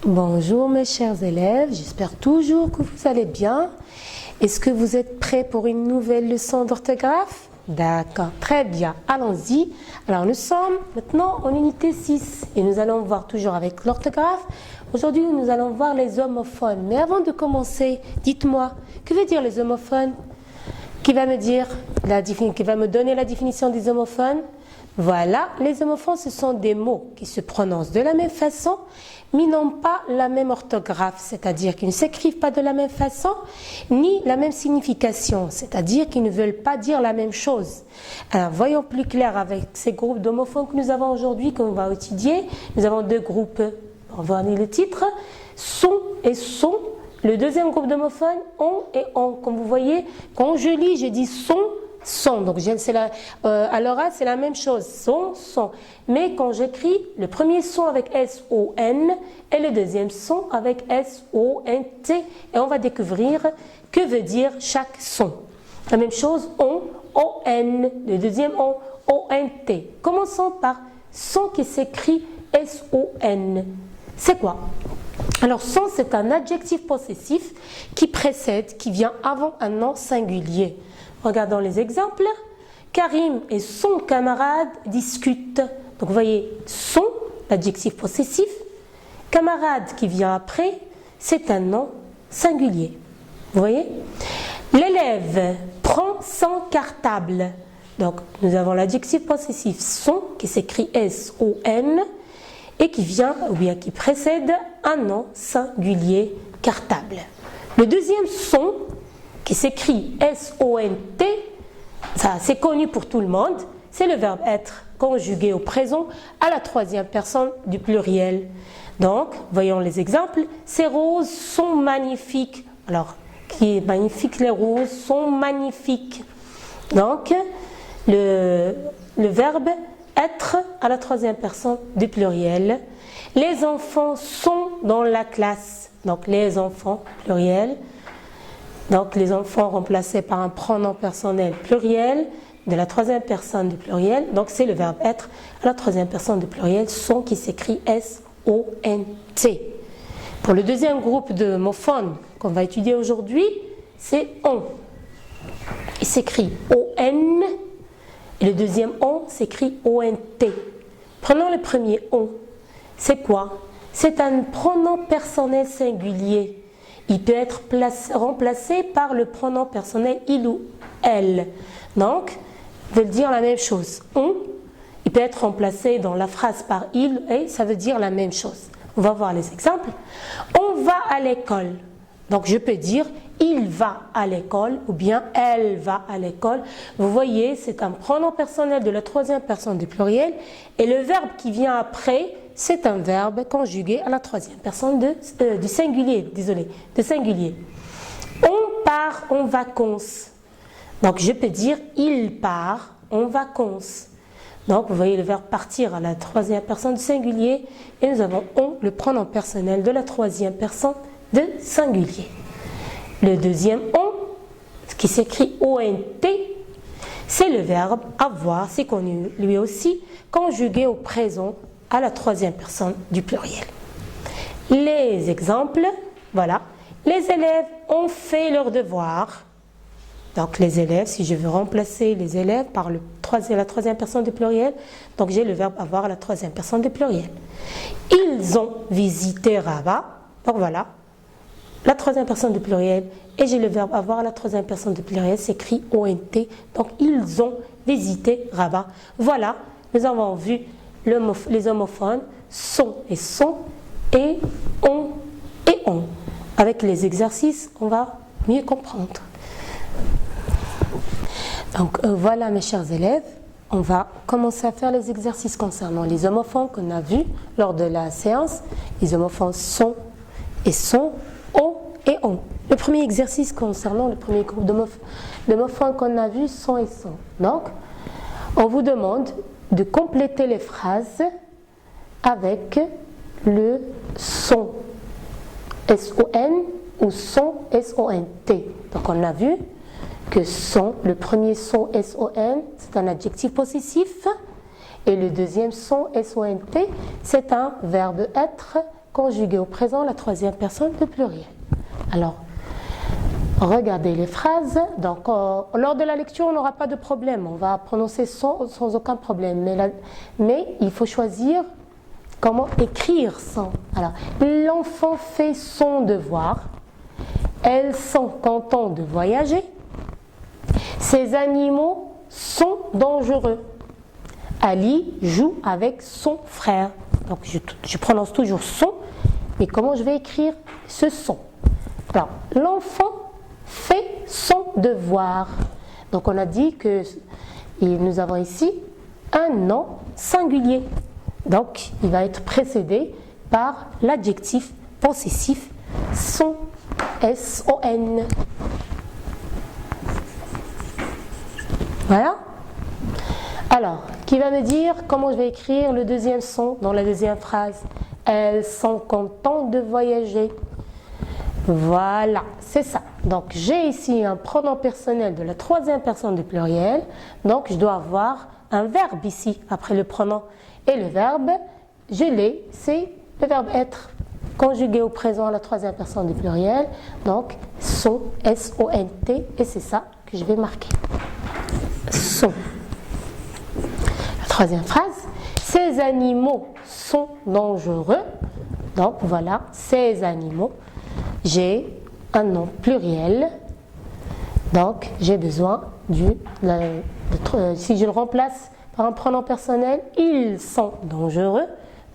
Bonjour mes chers élèves, j'espère toujours que vous allez bien. Est-ce que vous êtes prêts pour une nouvelle leçon d'orthographe? D'accord, très bien, allons-y. Alors nous sommes maintenant en unité 6 et nous allons voir toujours avec l'orthographe. Aujourd'hui nous allons voir les homophones. Mais avant de commencer, dites-moi, que veut dire les homophones? Qui va me donner la définition des homophones? Voilà, les homophones, ce sont des mots qui se prononcent de la même façon, mais n'ont pas la même orthographe, c'est-à-dire qu'ils ne s'écrivent pas de la même façon, ni la même signification, c'est-à-dire qu'ils ne veulent pas dire la même chose. Alors, voyons plus clair avec ces groupes d'homophones que nous avons aujourd'hui, qu'on va étudier. Nous avons deux groupes, on va lire le titre, son et son. Le deuxième groupe d'homophones, on et on. Comme vous voyez, quand je lis, je dis son, son. Donc à l'oral, c'est la même chose. Son, son. Mais quand j'écris, le premier son avec S-O-N et le deuxième son avec S-O-N-T. Et on va découvrir que veut dire chaque son. La même chose, on, O-N. Le deuxième on, O-N-T. Commençons par son qui s'écrit S-O-N. C'est quoi? Alors, son, c'est un adjectif possessif qui précède, qui vient avant un nom singulier. Regardons les exemples. Karim et son camarade discutent. Donc, vous voyez, son, l'adjectif possessif. Camarade qui vient après, c'est un nom singulier. Vous voyez? L'élève prend son cartable. Donc, nous avons l'adjectif possessif son qui s'écrit S-O-N et qui vient, ou bien qui précède un nom singulier cartable. Le deuxième son qui s'écrit S-O-N-T, ça c'est connu pour tout le monde, c'est le verbe être conjugué au présent à la troisième personne du pluriel. Donc, voyons les exemples. Ces roses sont magnifiques. Alors, qui est magnifique? Les roses sont magnifiques. Donc, le verbe être à la troisième personne du pluriel. Les enfants sont dans la classe. Donc, les enfants, pluriel. Donc, les enfants remplacés par un pronom personnel pluriel de la troisième personne du pluriel. Donc, c'est le verbe être à la troisième personne du pluriel, son qui s'écrit S-O-N-T. Pour le deuxième groupe de homophones qu'on va étudier aujourd'hui, c'est on. Il s'écrit O-N. Et le deuxième on s'écrit O-N-T. Prenons le premier on. C'est quoi? C'est un pronom personnel singulier. Il peut être remplacé par le pronom personnel il ou elle. Donc, veut dire la même chose. On, il peut être remplacé dans la phrase par il et ça veut dire la même chose. On va voir les exemples. On va à l'école. Donc, je peux dire il va à l'école ou bien elle va à l'école. Vous voyez, c'est un pronom personnel de la troisième personne du pluriel et le verbe qui vient après, c'est un verbe conjugué à la troisième personne du singulier. Désolé, de singulier. On part en vacances. Donc, je peux dire il part en vacances. Donc, vous voyez le verbe partir à la troisième personne du singulier et nous avons on, le pronom personnel de la troisième personne de singulier. Le deuxième on, qui s'écrit O-N-T, c'est le verbe avoir, c'est connu lui aussi, conjugué au présent à la troisième personne du pluriel. Les exemples, voilà. Les élèves ont fait leur devoir. Donc les élèves, si je veux remplacer les élèves par la troisième personne du pluriel, donc j'ai le verbe avoir à la troisième personne du pluriel. Ils ont visité Rabat. Donc voilà. La troisième personne du pluriel et j'ai le verbe avoir à la troisième personne du pluriel s'écrit O-N-T. Donc ils ont visité Rabat. Voilà, nous avons vu les homophones sont et sont et on. Avec les exercices, on va mieux comprendre. Donc voilà mes chers élèves, on va commencer à faire les exercices concernant les homophones qu'on a vus lors de la séance. Les homophones sont et sont, on et on. Le premier exercice concernant le premier groupe d'homophones qu'on a vu sont et sont. Donc, on vous demande de compléter les phrases avec le son S-O-N ou son S-O-N-T. Donc, on a vu que son, le premier son S-O-N, c'est un adjectif possessif et le deuxième son S-O-N-T, c'est un verbe être conjugué au présent la troisième personne du pluriel. Alors, regardez les phrases. Donc, lors de la lecture, on n'aura pas de problème. On va prononcer sans aucun problème. Mais il faut choisir comment écrire sans. Alors, l'enfant fait son devoir. Elles sont contentes de voyager. Ces animaux sont dangereux. Ali joue avec son frère. Donc, je prononce toujours son. Mais comment je vais écrire ce son? Alors, l'enfant fait son devoir. Donc, on a dit que nous avons ici un nom singulier. Donc, il va être précédé par l'adjectif possessif son, S-O-N. Voilà. Alors, qui va me dire comment je vais écrire le deuxième son dans la deuxième phrase? Elles sont contentes de voyager. Voilà, c'est ça. Donc, j'ai ici un pronom personnel de la troisième personne du pluriel. Donc, je dois avoir un verbe ici, après le pronom. Et le verbe, je l'ai, c'est le verbe être, conjugué au présent à la troisième personne du pluriel. Donc, sont, S-O-N-T, et c'est ça que je vais marquer. Sont. La troisième phrase, ces animaux sont dangereux. Donc, voilà, ces animaux. J'ai un nom pluriel, donc j'ai besoin si je le remplace par un pronom personnel, ils sont dangereux,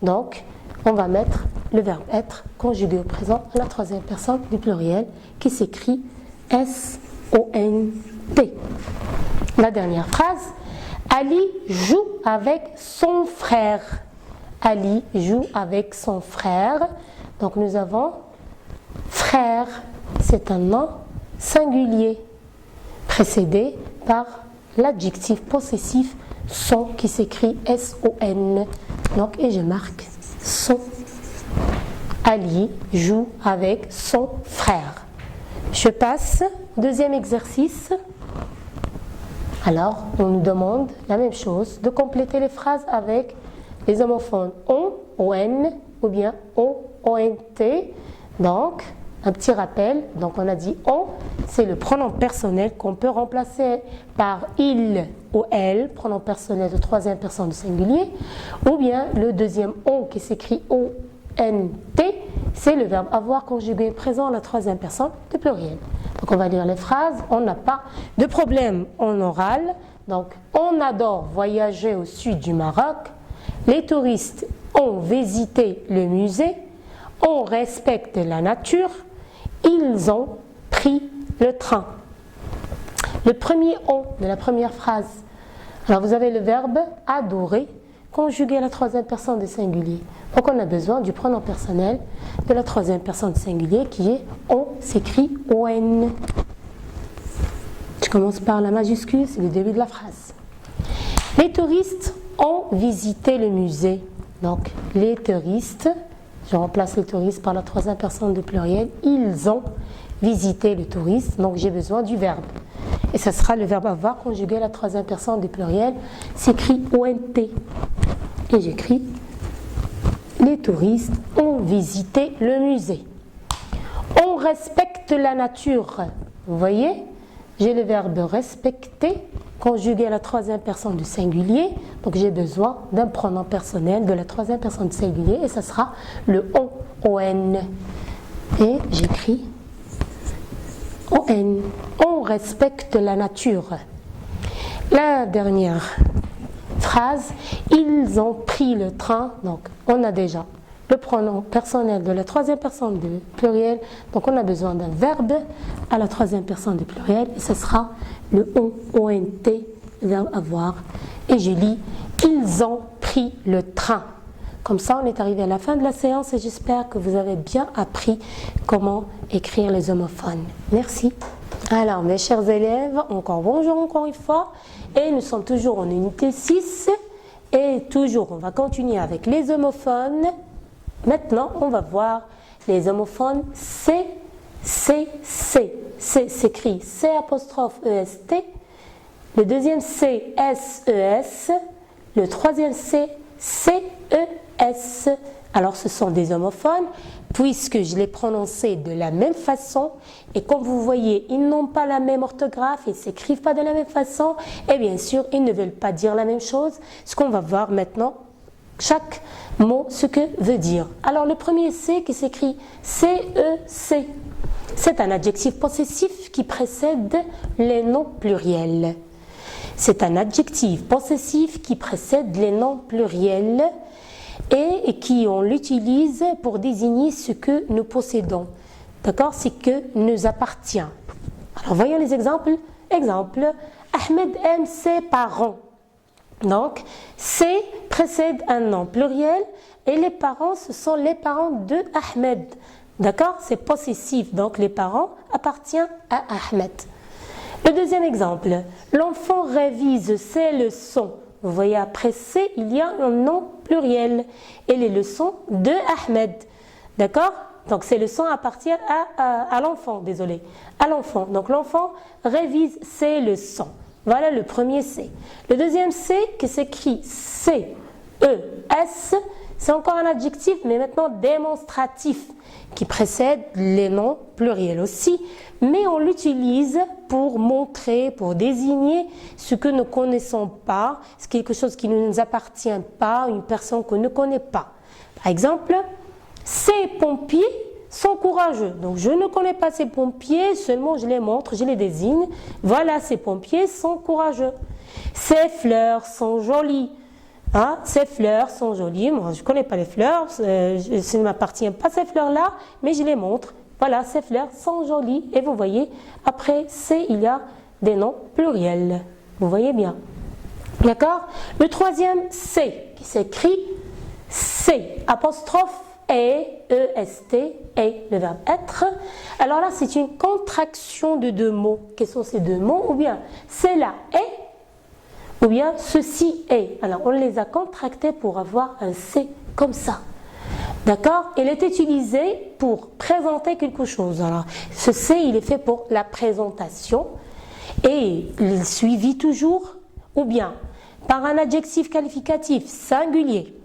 donc on va mettre le verbe être conjugué au présent à la troisième personne du pluriel qui s'écrit S-O-N-T. La dernière phrase, Ali joue avec son frère. Ali joue avec son frère, donc nous avons frère, c'est un nom singulier précédé par l'adjectif possessif son qui s'écrit S-O-N. Donc, et je marque son. Ali joue avec son frère. Je passe au deuxième exercice. Alors, on nous demande la même chose, de compléter les phrases avec les homophones on, on ou bien o, ont. Donc, un petit rappel, donc on a dit on, c'est le pronom personnel qu'on peut remplacer par il ou elle, pronom personnel de troisième personne du singulier, ou bien le deuxième on qui s'écrit O-N-T, c'est le verbe avoir conjugué présent à la troisième personne du pluriel. Donc on va lire les phrases, on n'a pas de problème en oral, donc on adore voyager au sud du Maroc, les touristes ont visité le musée, on respecte la nature, ils ont pris le train. Le premier on de la première phrase. Alors vous avez le verbe adorer conjugué à la troisième personne du singulier. Donc on a besoin du pronom personnel de la troisième personne du singulier qui est on, s'écrit on. Je commence par la majuscule, c'est le début de la phrase. Les touristes ont visité le musée. Donc les touristes, je remplace les touristes par la troisième personne du pluriel. Ils ont visité le touriste, donc j'ai besoin du verbe. Et ce sera le verbe avoir conjugué à la troisième personne du pluriel, s'écrit ONT. Et j'écris les touristes ont visité le musée. On respecte la nature. Vous voyez, j'ai le verbe respecter conjugué à la troisième personne du singulier, donc j'ai besoin d'un pronom personnel de la troisième personne du singulier et ça sera le on. Et j'écris on. On respecte la nature. La dernière phrase, ils ont pris le train, donc on a déjà le pronom personnel de la troisième personne du pluriel, donc on a besoin d'un verbe à la troisième personne du pluriel et ce sera le ont, le verbe avoir. Et je lis, ils ont pris le train. Comme ça, on est arrivé à la fin de la séance et j'espère que vous avez bien appris comment écrire les homophones. Merci. Alors, mes chers élèves, encore bonjour encore une fois. Et nous sommes toujours en unité 6. Et toujours, on va continuer avec les homophones. Maintenant, on va voir les homophones C, C, C. C s'écrit C apostrophe E-S-T. Le deuxième C, S-E-S. Le troisième C, C-E-S. S. Alors ce sont des homophones puisque je les prononçais de la même façon et comme vous voyez, ils n'ont pas la même orthographe, ils ne s'écrivent pas de la même façon et bien sûr, ils ne veulent pas dire la même chose. Ce qu'on va voir maintenant, chaque mot, ce que veut dire. Alors le premier C qui s'écrit C-E-C. C'est un adjectif possessif qui précède les noms pluriels. C'est un adjectif possessif qui précède les noms pluriels et qui on l'utilise pour désigner ce que nous possédons. D'accord? Ce que nous appartient. Alors voyons les exemples. Exemple, Ahmed aime ses parents. Donc, C précède un nom pluriel et les parents, ce sont les parents de Ahmed. D'accord? C'est possessif, donc les parents appartiennent à Ahmed. Le deuxième exemple, l'enfant révise ses leçons. Vous voyez, après C, il y a un nom pluriel et les leçons de Ahmed. D'accord? Donc ces leçons appartiennent à l'enfant, désolé, à l'enfant. Donc l'enfant révise ses leçons. Voilà le premier C. Le deuxième C qui s'écrit C-E-S, c'est encore un adjectif, mais maintenant démonstratif, qui précède les noms pluriels aussi, mais on l'utilise pour montrer, pour désigner ce que nous ne connaissons pas, c'est quelque chose qui ne nous appartient pas, une personne qu'on ne connaît pas. Par exemple, ces pompiers sont courageux. Donc je ne connais pas ces pompiers, seulement je les montre, je les désigne. Voilà, ces pompiers sont courageux. Ces fleurs sont jolies. Hein, ces fleurs sont jolies. Moi, je ne connais pas les fleurs, ça ne m'appartient pas ces fleurs-là, mais je les montre. Voilà, ces fleurs sont jolies. Et vous voyez, après C, il y a des noms pluriels. Vous voyez bien. D'accord? Le troisième C, qui s'écrit C, apostrophe E-E-S-T, et le verbe être. Alors là, c'est une contraction de deux mots. Quels sont ces deux mots? Ou bien, c'est là est, ou bien ceci est. Alors, on les a contractés pour avoir un C comme ça. D'accord? Il est utilisé pour présenter quelque chose. Alors, ce C, il est fait pour la présentation et il est suivi toujours, ou bien par un adjectif qualificatif singulier,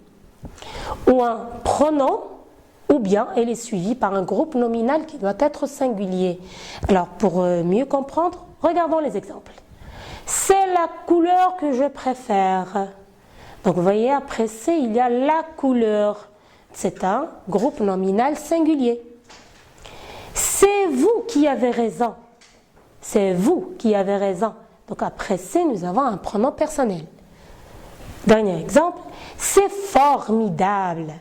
ou un pronom, ou bien elle est suivie par un groupe nominal qui doit être singulier. Alors, pour mieux comprendre, regardons les exemples. C'est la couleur que je préfère. Donc, vous voyez, après C, il y a la couleur. C'est un groupe nominal singulier. C'est vous qui avez raison. C'est vous qui avez raison. Donc, après C, nous avons un pronom personnel. Dernier exemple, c'est formidable.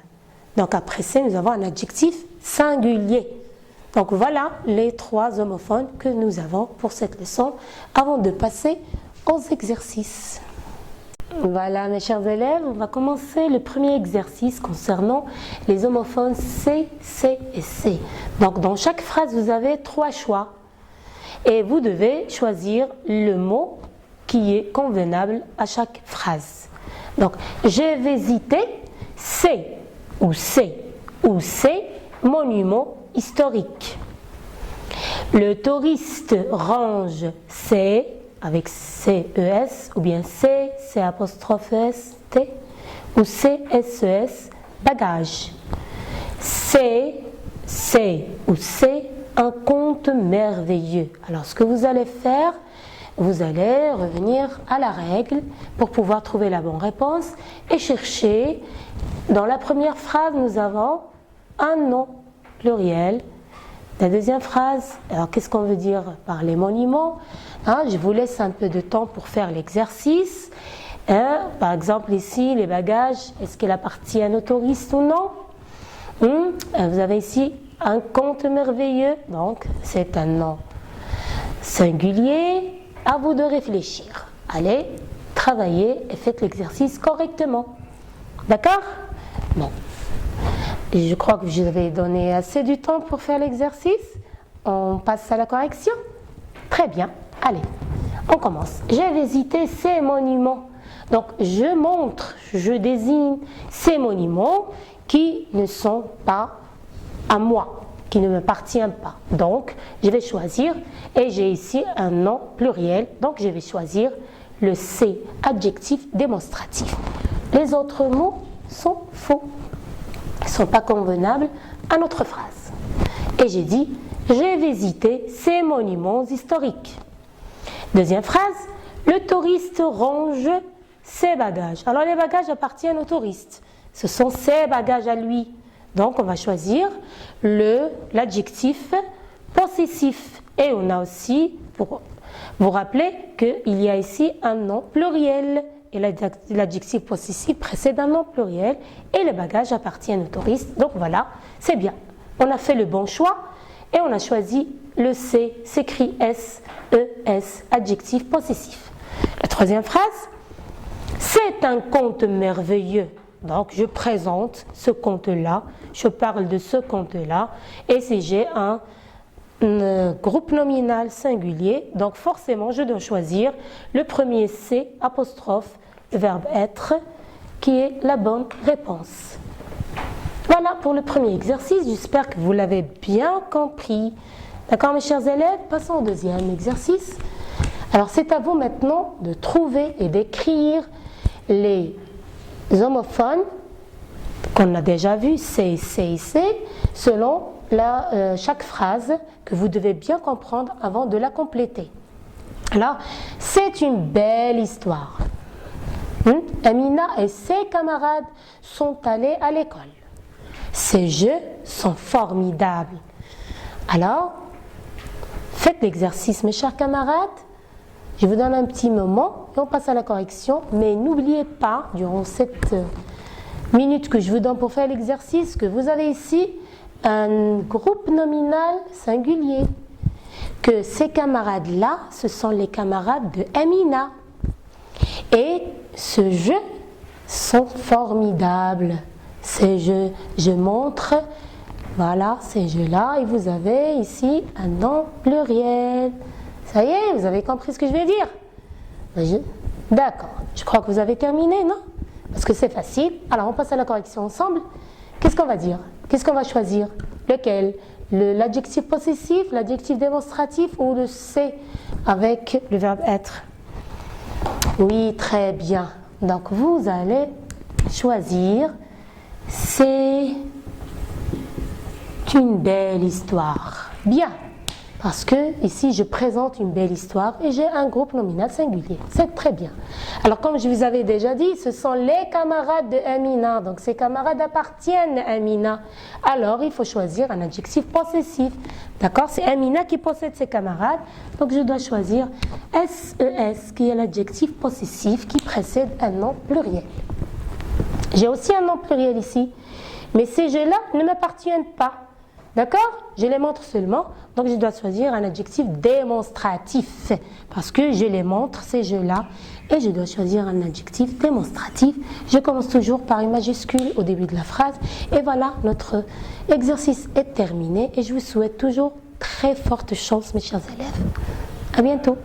Donc, après C, nous avons un adjectif singulier. Donc, voilà les trois homophones que nous avons pour cette leçon avant de passer aux exercices. Voilà, mes chers élèves, on va commencer le premier exercice concernant les homophones C, C et C. Donc, dans chaque phrase, vous avez trois choix. Et vous devez choisir le mot qui est convenable à chaque phrase. Donc, j'ai visité C ou C ou C, monument historique. Le touriste range C avec C-E-S ou bien C-apostrophe-S-T ou C-S-E-S, bagage. C ou C, un conte merveilleux. Alors, ce que vous allez faire, vous allez revenir à la règle pour pouvoir trouver la bonne réponse et chercher. Dans la première phrase, nous avons un nom pluriel. La deuxième phrase, alors qu'est-ce qu'on veut dire par les monuments? Je vous laisse un peu de temps pour faire l'exercice. Par exemple, ici, les bagages, est-ce qu'ils appartiennent aux touristes ou non? Vous avez ici un conte merveilleux, donc c'est un nom singulier. À vous de réfléchir. Allez, travaillez et faites l'exercice correctement. D'accord? Bon. Je crois que je vous avais donné assez du temps pour faire l'exercice. On passe à la correction? Très bien. Allez, on commence. J'ai visité ces monuments. Donc, je montre, je désigne ces monuments qui ne sont pas à moi, qui ne m'appartiennent pas. Donc, je vais choisir, et j'ai ici un nom pluriel, donc je vais choisir le C, adjectif démonstratif. Les autres mots sont faux. ne sont pas convenables à notre phrase. Et j'ai dit, j'ai visité ces monuments historiques. Deuxième phrase, le touriste range ses bagages. Alors les bagages appartiennent au touriste. Ce sont ses bagages à lui. Donc on va choisir l'adjectif possessif. Et on a aussi, pour vous rappeler qu'il y a ici un nom pluriel. Et l'adjectif possessif précède un nom pluriel. Et les bagages appartiennent au touriste. Donc voilà, c'est bien. On a fait le bon choix et on a choisi le C, s'écrit S-E-S, adjectif possessif. La troisième phrase, c'est un conte merveilleux. Donc je présente ce conte-là, je parle de ce conte-là, et si j'ai un groupe nominal singulier, donc forcément je dois choisir le premier C, apostrophe, le verbe être, qui est la bonne réponse. Voilà pour le premier exercice, j'espère que vous l'avez bien compris. D'accord mes chers élèves, passons au deuxième exercice. Alors c'est à vous maintenant de trouver et d'écrire les homophones qu'on a déjà vus, C, selon chaque phrase que vous devez bien comprendre avant de la compléter. Alors, c'est une belle histoire. Amina et ses camarades sont allés à l'école. Ces jeux sont formidables. Alors, faites l'exercice, mes chers camarades. Je vous donne un petit moment et on passe à la correction. Mais n'oubliez pas, durant cette minute que je vous donne pour faire l'exercice, que vous avez ici un groupe nominal singulier. Que ces camarades-là, ce sont les camarades de Amina. Et ce jeu sont formidables. Ces jeux, je montre, voilà, ces jeux-là, et vous avez ici un nom pluriel. Ça y est, vous avez compris ce que je vais dire? D'accord, je crois que vous avez terminé, non? Parce que c'est facile. Alors, on passe à la correction ensemble. Qu'est-ce qu'on va dire? Qu'est-ce qu'on va choisir? Lequel? L'adjectif possessif, l'adjectif démonstratif ou le C avec le verbe être? Oui, très bien. Donc, vous allez choisir c'est une belle histoire. Bien, parce que ici je présente une belle histoire et j'ai un groupe nominal singulier. C'est très bien. Alors comme je vous avais déjà dit, ce sont les camarades de Amina. Donc ces camarades appartiennent à Amina. Alors il faut choisir un adjectif possessif. D'accord? C'est Amina qui possède ses camarades. Donc je dois choisir SES qui est l'adjectif possessif qui précède un nom pluriel. J'ai aussi un nom pluriel ici, mais ces jeux-là ne m'appartiennent pas. D'accord? Je les montre seulement, donc je dois choisir un adjectif démonstratif, parce que je les montre, ces jeux-là, et je dois choisir un adjectif démonstratif. Je commence toujours par une majuscule au début de la phrase, et voilà, notre exercice est terminé, et je vous souhaite toujours très forte chance, mes chers élèves. À bientôt.